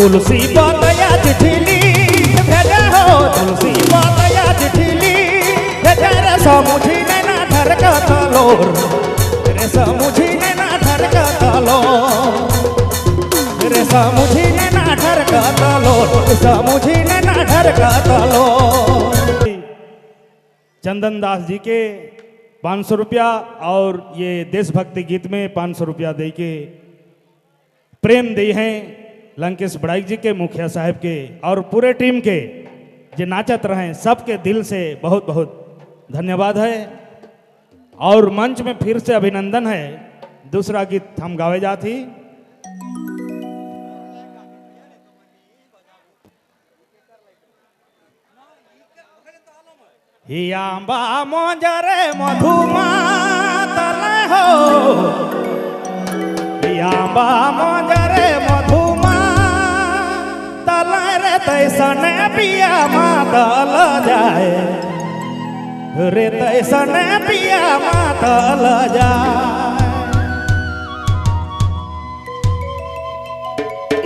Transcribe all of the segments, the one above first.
तुलसी पतया चिठिली भेजा हो तुलसी पतया चिठिली भेजा रे समुझी ना ढरकतलो रे समुझी ना ढरकतलो रे समुझी ना ढरकतलो समुझी ना ढरकतलो। चंदन दास जी के 500 रुपया और ये देशभक्ति गीत में 500 रुपया दे के प्रेम दी हैं लंकेश बड़ाई जी के मुखिया साहब के और पूरे टीम के जो नाचत रहे सबके दिल से बहुत बहुत धन्यवाद है। और मंच में फिर से अभिनंदन है। दूसरा गीत हम गावे जाती हियांबा मोजरे मधुमा तले हो हियांबा मोजरे मधुमा तले रे तैसने पिया मातल जाए रे तैसने पिया मातल जाए।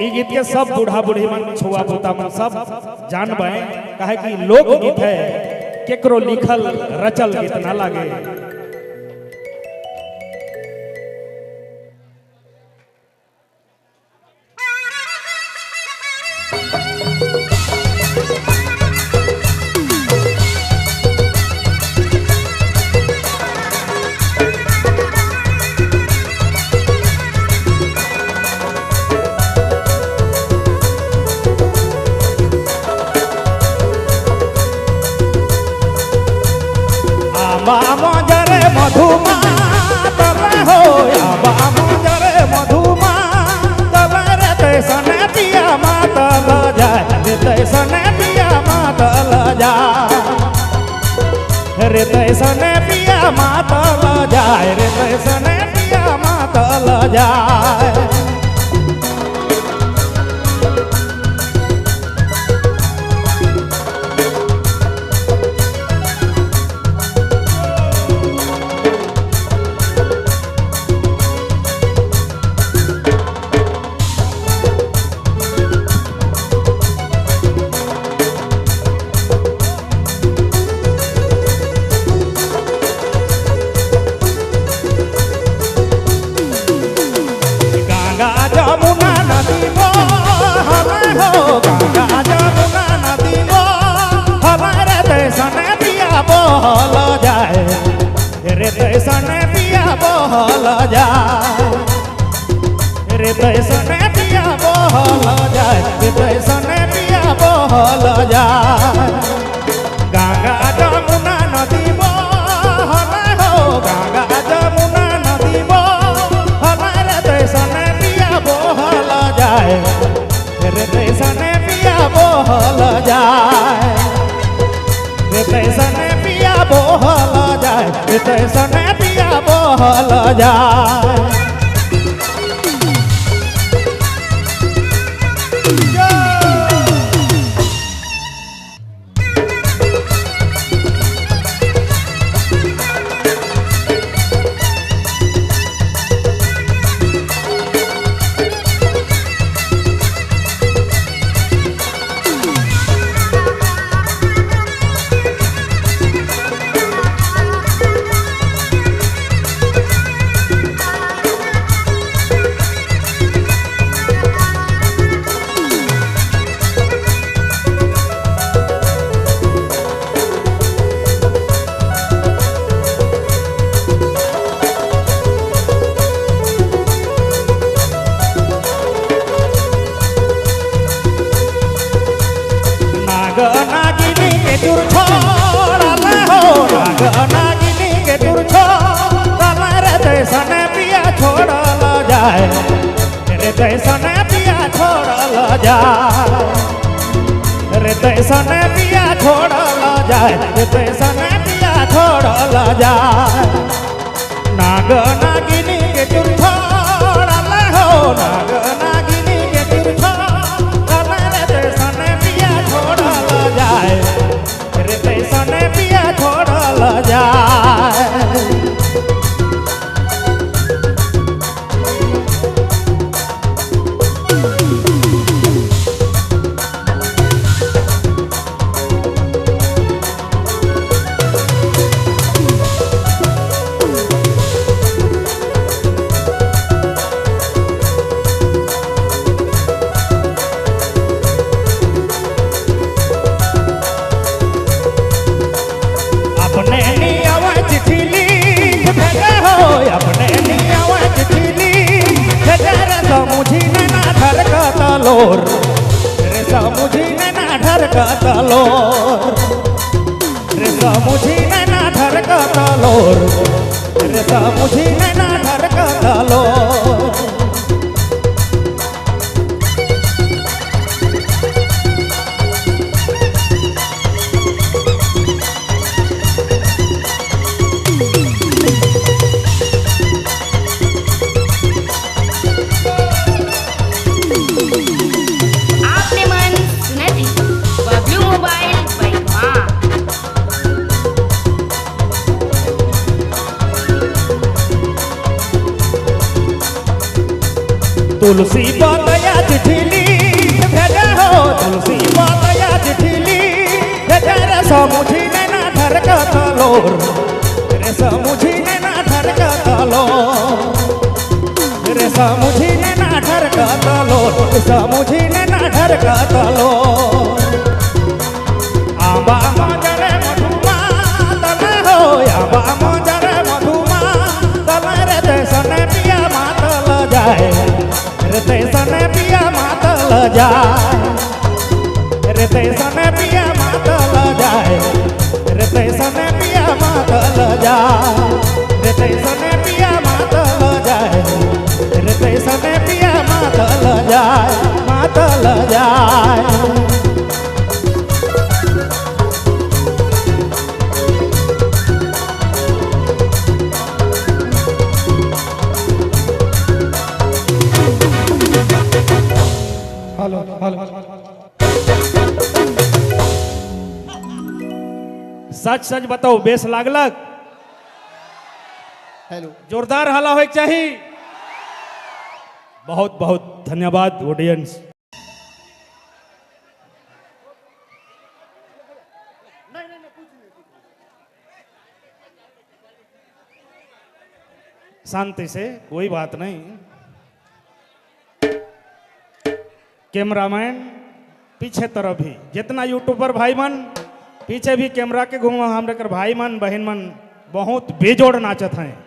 ई गीत के सब बूढ़ा बूढ़ी मन छुआ पोता मन सब जानबे काहे कि लोक गीत है केकरो लिखल रचल गीत ना लागे। मोजरे मधुमा तले हो मोजरे मधुमा तले रे तैसने पिया मातल जाए रे तैसने पिया मातल जाए रे तैसने पिया मातल जाए रे तैसने पिया मातल जाए। रे तैसने पिया बहल जाए रे तैसने पिया बहल जाए रे तैसने पिया बहल जाए। गंगा जमुना नदी बहल हो गंगा जमुना नदी बहल रे तैसने पिया बहल जाए रे तैसने पिया बहल जाए रे तैसने पिया बहल जाए रे तैसने पिया बहल जाए। नागिनी के दूर छोड़ले हो नागिनी के दूर छोड़ले रे तैसने पिया छोड़ल जाए रे तैसने पिया छोड़ल जाए रे तैसने पिया छोड़ल जाए रे तैसने पिया छोड़ल जाए। नागिनी के दूर छोड़ले हो नागिनी के दूर छोड़ले रे तैसने पिया छोड़ल जाए रे तैसने पिया छोड़ल जाए। लोर रे समुझी नैना ढरकता लोर रे समुझी नैना ढरकता लोर रे समुझी नैना ढरकता लोर आपने मन सुना थी बबलू मोबाइल बैठवा तुलसी पातया चिठिली भेजा हो तुलसी पातया चिठिली भेजा रे समुझी नैना ढरकता लोर रे समुझी नैना ढरकता लोर रे समुझी नैना ढरकता लोर समुझी नैना ढरकता लोर आंबा मजरे मधुमा तले हो आंबा मजरे मधुमा तले रे जैसन पिया मातल जाए रे तैसन पिया मातल जाए रे तैसन पिया मातल जाए रे तैसन पिया मातल जाए रे तैसन पिया मातल जाए रे तैसन पिया मातल जाए मातल जाए हेलो हेलो सच सच बताओ बेस लागलक हेलो जोरदार हल्ला होके चाहिए बहुत बहुत धन्यवाद ऑडियंस शांति से कोई बात नहीं कैमरामैन पीछे तरफ भी जितना यूट्यूबर भाई मन पीछे भी कैमरा के घूमा हम भाई मन बहन मन बहुत बेजोड़ नाचत हैं।